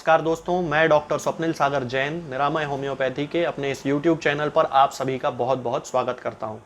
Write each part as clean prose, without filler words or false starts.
नमस्कार दोस्तों, मैं डॉक्टर स्वप्निल सागर जैन निरामय होम्योपैथी के अपने इस YouTube चैनल पर आप सभी का बहुत बहुत स्वागत करता हूं।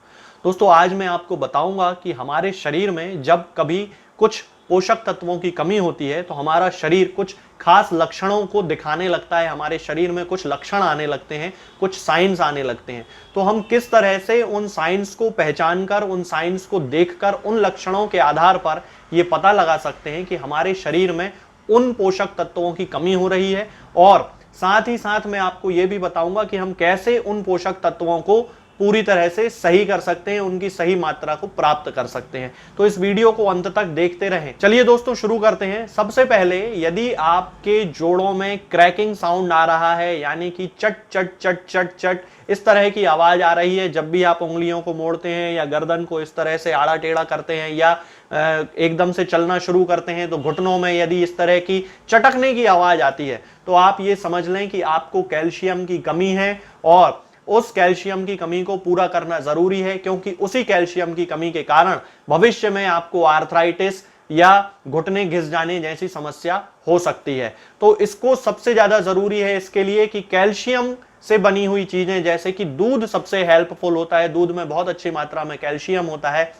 दोस्तों, आज मैं आपको बताऊंगा कि हमारे शरीर में जब कभी कुछ पोषक तत्वों की कमी होती है तो हमारा शरीर कुछ खास लक्षणों को दिखाने लगता है। हमारे शरीर में कुछ लक्षण आने लगते हैं, कुछ साइंस आने लगते हैं। तो हम किस तरह से उन साइंस को पहचान कर, उन साइंस को देखकर, उन लक्षणों के आधार पर ये पता लगा सकते हैं कि हमारे शरीर में उन पोषक तत्वों की कमी हो रही है। और साथ ही साथ मैं आपको यह भी बताऊंगा कि हम कैसे उन पोषक तत्वों को पूरी तरह से सही कर सकते हैं, उनकी सही मात्रा को प्राप्त कर सकते हैं। तो इस वीडियो को अंत तक देखते रहें। चलिए दोस्तों, शुरू करते हैं। सबसे पहले, यदि आपके जोड़ों में क्रैकिंग साउंड आ रहा है, यानी कि चट चट चट चट चट इस तरह की आवाज आ रही है जब भी आप उंगलियों को मोड़ते हैं या गर्दन को इस तरह से आड़ा टेढ़ा करते हैं या एकदम से चलना शुरू करते हैं, तो घुटनों में यदि इस तरह की चटकने की आवाज आती है तो आप ये समझ लें कि आपको कैल्शियम की कमी है। और उस कैल्शियम की कमी को पूरा करना जरूरी है, क्योंकि उसी कैल्शियम की कमी के कारण भविष्य में आपको आर्थराइटिस या घुटने घिस जाने जैसी समस्या हो सकती है। तो इसको सबसे ज्यादा जरूरी है इसके लिए कि कैल्शियम से बनी हुई चीजें, जैसे कि दूध सबसे हेल्पफुल होता है। दूध में बहुत अच्छी मात्रा में कैल्शियम होता है।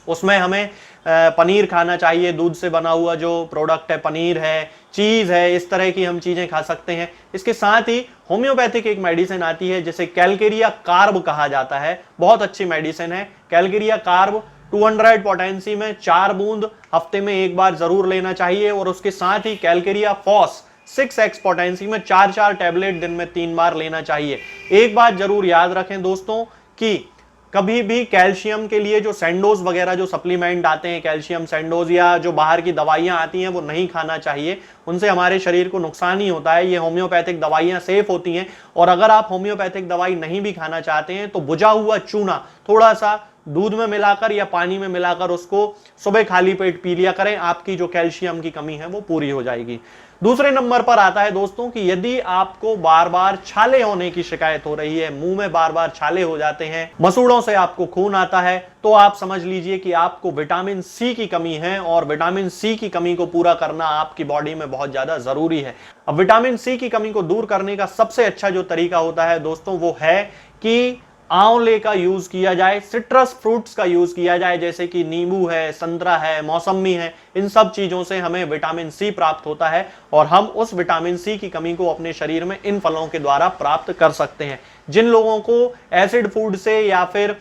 उसमें हमें पनीर खाना चाहिए, दूध से बना हुआ जो प्रोडक्ट है, पनीर है, चीज है, इस तरह की हम चीजें खा सकते हैं। इसके साथ ही होम्योपैथिक एक मेडिसिन आती है जिसे कैलकेरिया कार्ब कहा जाता है। बहुत अच्छी मेडिसिन है कैलकेरिया कार्ब। 200 पोटेंसी में 4 बूंद हफ्ते में एक बार जरूर लेना चाहिए। और उसके साथ ही कैलकेरिया फॉस 6x पोटेंसी में 4 टैबलेट दिन में 3 बार लेना चाहिए। एक बात जरूर याद रखें दोस्तों कि कभी भी कैल्शियम के लिए जो सैंडोज वगैरह जो सप्लीमेंट आते हैं, कैल्शियम सैंडोज या जो बाहर की दवाइयां आती हैं, वो नहीं खाना चाहिए। उनसे हमारे शरीर को नुकसान ही होता है। ये होम्योपैथिक दवाइयां सेफ होती हैं। और अगर आप होम्योपैथिक दवाई नहीं भी खाना चाहते हैं तो भुजा हुआ चूना थोड़ा सा दूध में मिलाकर या पानी में मिलाकर उसको सुबह खाली पेट पी लिया करें। आपकी जो कैल्शियम की कमी है वो पूरी हो जाएगी। दूसरे नंबर पर आता है दोस्तों कि यदि आपको बार बार छाले होने की शिकायत हो रही है, मुंह में बार बार छाले हो जाते हैं, मसूड़ों से आपको खून आता है, तो आप समझ लीजिए कि आपको विटामिन सी की कमी है। और विटामिन सी की कमी को पूरा करना आपकी बॉडी में बहुत ज्यादा जरूरी है। अब विटामिन सी की कमी को दूर करने का सबसे अच्छा जो तरीका होता है दोस्तों, वो है कि आंवले का यूज किया जाए, सिट्रस फ्रूट्स का यूज किया जाए, जैसे कि नींबू है, संतरा है, मौसमी है। इन सब चीजों से हमें विटामिन सी प्राप्त होता है और हम उस विटामिन सी की कमी को अपने शरीर में इन फलों के द्वारा प्राप्त कर सकते हैं। जिन लोगों को एसिड फूड से या फिर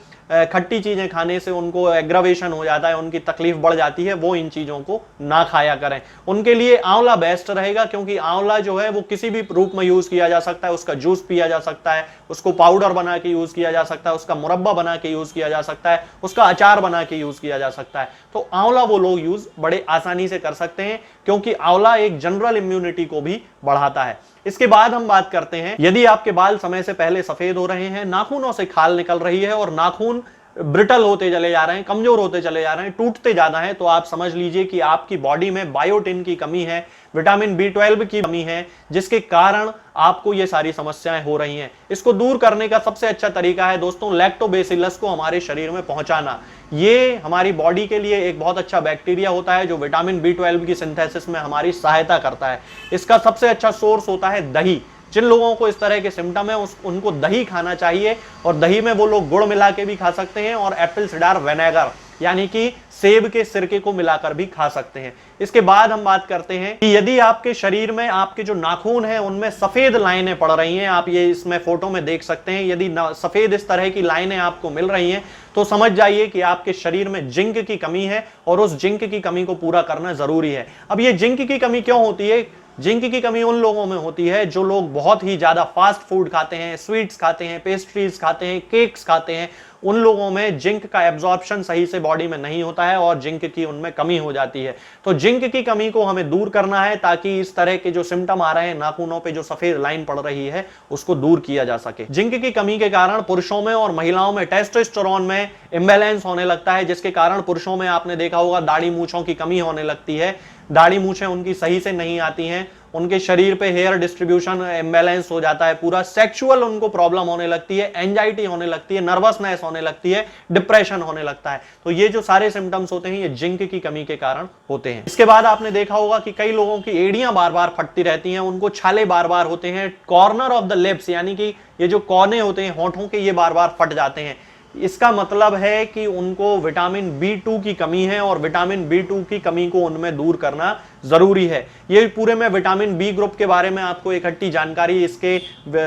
खट्टी चीजें खाने से उनको एग्रावेशन हो जाता है, उनकी तकलीफ बढ़ जाती है, वो इन चीजों को ना खाया करें। उनके लिए आंवला बेस्ट रहेगा, क्योंकि आंवला जो है वो किसी भी रूप में यूज किया जा सकता है। उसका जूस पिया जा सकता है, उसको पाउडर बना के यूज किया जा सकता है, उसका मुरब्बा बना के यूज किया जा सकता है, उसका अचार बना के यूज किया जा सकता है। तो आंवला वो लोग यूज बड़े आसानी से कर सकते हैं, क्योंकि आंवला एक जनरल इम्यूनिटी को भी बढ़ाता है। इसके बाद हम बात करते हैं, यदि आपके बाल समय से पहले सफेद हो रहे हैं, नाखूनों से खाल निकल रही है और नाखून ब्रिटल होते चले जा रहे हैं, कमजोर होते चले जा रहे हैं, टूटते ज्यादा हैं, तो आप समझ लीजिए कि आपकी बॉडी में बायोटिन की कमी है, विटामिन B12 की कमी है, जिसके कारण आपको ये सारी समस्याएं हो रही हैं। इसको दूर करने का सबसे अच्छा तरीका है दोस्तों लैक्टोबैसिलस को हमारे शरीर में पहुंचाना। ये हमारी बॉडी के लिए एक बहुत अच्छा बैक्टीरिया होता है जो विटामिन B12 की सिंथेसिस में हमारी सहायता करता है। इसका सबसे अच्छा सोर्स होता है दही। जिन लोगों को इस तरह के सिम्टम है उनको दही खाना चाहिए। और दही में वो लोग गुड़ मिला के भी खा सकते हैं और एप्पल सिडार विनेगर यानी कि सेब के सिरके को मिलाकर भी खा सकते हैं। इसके बाद हम बात करते हैं कि यदि आपके शरीर में आपके जो नाखून हैं उनमें सफेद लाइनें पड़ रही हैं, आप ये इसमें फोटो में देख सकते हैं, यदि सफेद इस तरह की लाइनें आपको मिल रही हैं तो समझ जाइए कि आपके शरीर में जिंक की कमी है और उस जिंक की कमी को पूरा करना जरूरी है। अब ये जिंक की कमी क्यों होती है? जिंक की कमी उन लोगों में होती है जो लोग बहुत ही ज्यादा फास्ट फूड खाते हैं, स्वीट्स खाते हैं, पेस्ट्रीज खाते हैं, केक्स खाते हैं। उन लोगों में जिंक का एब्जॉर्प्शन सही से बॉडी में नहीं होता है और जिंक की उनमें कमी हो जाती है। तो जिंक की कमी को हमें दूर करना है ताकि इस तरह के जो सिम्टम आ रहे हैं, नाखूनों पे जो सफेद लाइन पड़ रही है, उसको दूर किया जा सके। जिंक की कमी के कारण पुरुषों में और महिलाओं में टेस्टोस्टेरोन में इम्बैलेंस होने लगता है, जिसके कारण पुरुषों में आपने देखा होगा दाढ़ी मूंछों की कमी होने लगती है, दाढ़ी मूंछें उनकी सही से नहीं आती हैं उनके शरीर पे हेयर डिस्ट्रीब्यूशन इम्बैलेंस हो जाता है पूरा, सेक्सुअल उनको प्रॉब्लम होने लगती है, एंजाइटी होने लगती है, नर्वसनेस होने लगती है, डिप्रेशन होने लगता है। तो ये जो सारे सिम्टम्स होते हैं ये जिंक की कमी के कारण होते हैं। इसके बाद आपने देखा होगा कि कई लोगों की एड़ियां बार बार फटती रहती हैं, उनको छाले बार बार होते हैं, कॉर्नर ऑफ द लिप्स यानी कि ये जो कोने होते हैं होठों के ये बार बार फट जाते हैं। इसका मतलब है कि उनको विटामिन B2 की कमी है और विटामिन B2 की कमी को उनमें दूर करना जरूरी है। ये पूरे मैं विटामिन बी ग्रुप के बारे में आपको इकट्ठी जानकारी इसके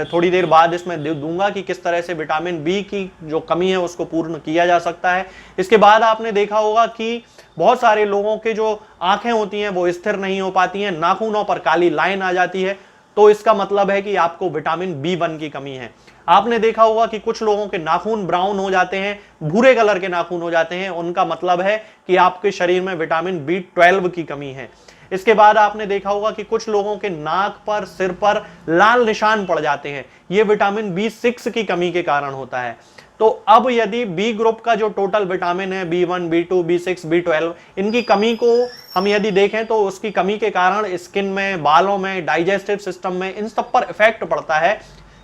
थोड़ी देर बाद इसमें दूंगा कि किस तरह से विटामिन बी की जो कमी है उसको पूर्ण किया जा सकता है। इसके बाद आपने देखा होगा कि बहुत सारे लोगों के जो आंखें होती हैं वो स्थिर नहीं हो पाती हैं, नाखूनों पर काली लाइन आ जाती है, तो इसका मतलब है कि आपको विटामिन B1 की कमी है। आपने देखा होगा कि कुछ लोगों के नाखून ब्राउन हो जाते हैं, भूरे कलर के नाखून हो जाते हैं, उनका मतलब है कि आपके शरीर में विटामिन B12 की कमी है। इसके बाद आपने देखा होगा कि कुछ लोगों के नाक पर, सिर पर लाल निशान पड़ जाते हैं, ये विटामिन B6 की कमी के कारण होता है। तो अब यदि बी ग्रुप का जो टोटल विटामिन है B1, B2, B6, B12, इनकी कमी को हम यदि देखें तो उसकी कमी के कारण स्किन में, बालों में, डाइजेस्टिव सिस्टम में, इन सब पर इफेक्ट पड़ता है।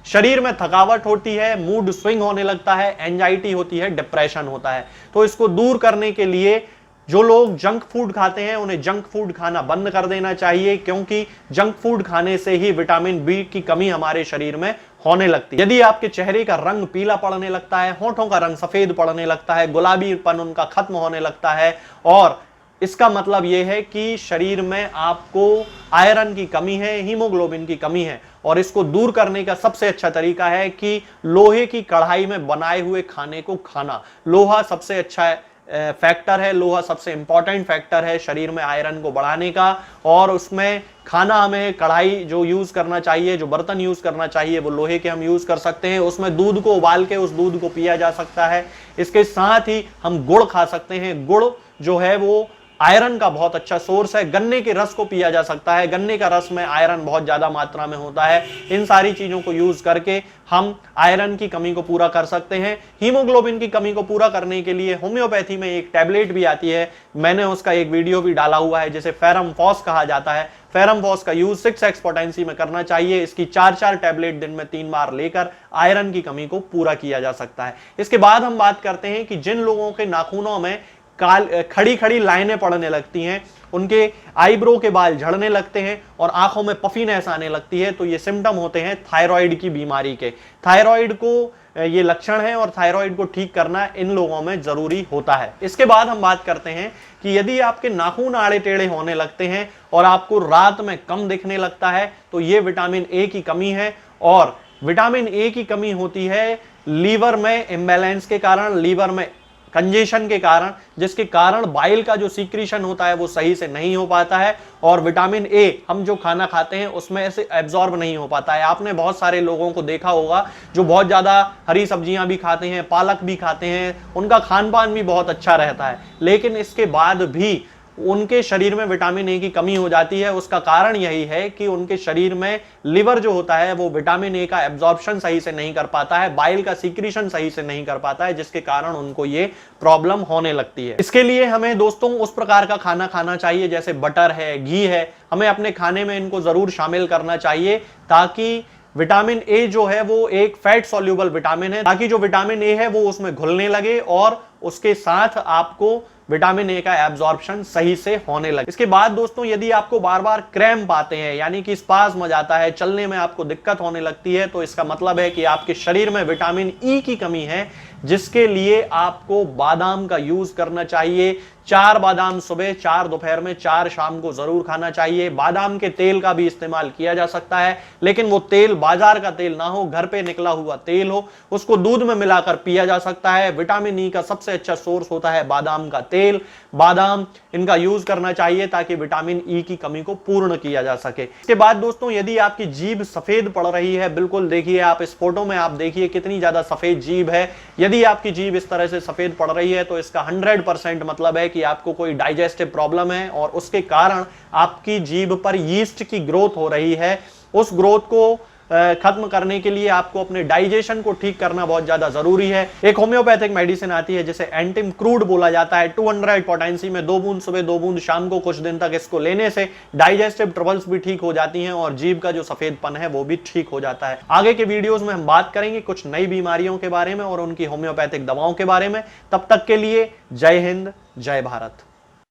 शरीर में थकावट होती है, मूड स्विंग होने लगता है, एंजाइटी होती है, डिप्रेशन होता है। तो इसको दूर करने के लिए जो लोग जंक फूड खाते हैं उन्हें जंक फूड खाना बंद कर देना चाहिए, क्योंकि जंक फूड खाने से ही विटामिन बी की कमी हमारे शरीर में होने लगती है। यदि आपके चेहरे का रंग पीला पड़ने लगता है, होठों का रंग सफेद पड़ने लगता है, गुलाबीपन उनका खत्म होने लगता है, और इसका मतलब यह है कि शरीर में आपको आयरन की कमी है, हीमोग्लोबिन की कमी है, और इसको दूर करने का सबसे अच्छा तरीका है कि लोहे की कढ़ाई में बनाए हुए खाने को खाना। लोहा सबसे अच्छा फैक्टर है, लोहा सबसे इंपॉर्टेंट फैक्टर है शरीर में आयरन को बढ़ाने का, और उसमें खाना हमें कढ़ाई जो यूज करना चाहिए, जो बर्तन यूज करना चाहिए वो लोहे के हम यूज कर सकते हैं। उसमें दूध को उबाल के उस दूध को पिया जा सकता है। इसके साथ ही हम गुड़ खा सकते हैं। गुड़ जो है वो आयरन का बहुत अच्छा सोर्स है। गन्ने के रस को पिया जा सकता है, गन्ने का रस में आयरन बहुत ज्यादा मात्रा में होता है। इन सारी चीजों को यूज करके हम आयरन की कमी को पूरा कर सकते हैं। हीमोग्लोबिन की कमी को पूरा करने के लिए होम्योपैथी में एक टैबलेट भी आती है, मैंने उसका एक वीडियो भी डाला हुआ है, जिसे फेरम फॉस कहा जाता है। फेरम फॉस का यूज 6x पोटेंसी में करना चाहिए। इसकी 4 टैबलेट दिन में 3 बार लेकर आयरन की कमी को पूरा किया जा सकता है। इसके बाद हम बात करते हैं कि जिन लोगों के नाखूनों में खड़ी खड़ी लाइनें पड़ने लगती हैं, उनके आईब्रो के बाल झड़ने लगते हैं और आंखों में पफीनेस आने लगती है, तो ये सिम्टम होते हैं थायराइड की बीमारी के। थायराइड को ये लक्षण है और थायराइड को ठीक करना इन लोगों में जरूरी होता है। इसके बाद हम बात करते हैं कि यदि आपके नाखून आड़े टेढ़े होने लगते हैं और आपको रात में कम दिखने लगता है, तो ये विटामिन ए की कमी है। और विटामिन ए की कमी होती है लीवर में इम्बैलेंस के कारण, लीवर में कंजेशन के कारण, जिसके कारण बाइल का जो सीक्रेशन होता है वो सही से नहीं हो पाता है, और विटामिन ए हम जो खाना खाते हैं उसमें ऐसे एब्जॉर्ब नहीं हो पाता है। आपने बहुत सारे लोगों को देखा होगा जो बहुत ज्यादा हरी सब्जियां भी खाते हैं, पालक भी खाते हैं, उनका खान पान भी बहुत अच्छा रहता है, लेकिन इसके बाद भी उनके शरीर में विटामिन ए की कमी हो जाती है। उसका कारण यही है कि उनके शरीर में लिवर जो होता है वो विटामिन ए का एब्जॉर्प्शन सही से नहीं कर पाता है, बाइल का सीक्रेशन सही से नहीं कर पाता है, जिसके कारण उनको ये प्रॉब्लम होने लगती है। इसके लिए हमें दोस्तों उस प्रकार का खाना खाना चाहिए जैसे बटर है, घी है, हमें अपने खाने में इनको जरूर शामिल करना चाहिए, ताकि विटामिन ए जो है वो एक फैट सॉल्युबल विटामिन है, ताकि जो विटामिन ए है वो उसमें घुलने लगे और उसके साथ आपको विटामिन ए का एब्जॉर्प्शन सही से होने लगे। इसके बाद दोस्तों यदि आपको बार बार क्रैम्प आते हैं, यानी कि स्पाज्म आ जाता है, चलने में आपको दिक्कत होने लगती है, तो इसका मतलब है कि आपके शरीर में विटामिन ई की कमी है, जिसके लिए आपको बादाम का यूज करना चाहिए। 4 बादाम सुबह, 4 दोपहर में, 4 शाम को जरूर खाना चाहिए। बादाम के तेल का भी इस्तेमाल किया जा सकता है, लेकिन वो तेल बाजार का तेल ना हो, घर पे निकला हुआ तेल हो, उसको दूध में मिलाकर पिया जा सकता है। विटामिन ई का सबसे अच्छा सोर्स होता है बादाम का तेल। बादाम इनका यूज करना चाहिए ताकि विटामिन ई की कमी को पूर्ण किया जा सके। इसके बाद दोस्तों यदि आपकी जीभ सफेद पड़ रही है, बिल्कुल देखिए आप इस फोटो में, आप देखिए कितनी ज्यादा सफेद जीभ है। यदि आपकी जीभ इस तरह से सफेद पड़ रही है तो इसका 100% मतलब है कि आपको कोई डाइजेस्टिव प्रॉब्लम है और उसके कारण आपकी जीभ पर यीस्ट की ग्रोथ हो रही है। उस ग्रोथ को खत्म करने के लिए आपको अपने डाइजेशन को ठीक करना बहुत ज्यादा जरूरी है। एक होम्योपैथिक मेडिसिन आती है जिसे एंटिम क्रूड बोला जाता है। 200 पोटेंसी में 2 बूंद सुबह 2 बूंद शाम को कुछ दिन तक इसको लेने से डाइजेस्टिव ट्रबल्स भी ठीक हो जाती हैं और जीभ का जो सफेदपन है वो भी ठीक हो जाता है। आगे के वीडियोस में हम बात करेंगे कुछ नई बीमारियों के बारे में और उनकी होम्योपैथिक दवाओं के बारे में। तब तक के लिए जय हिंद, जय भारत।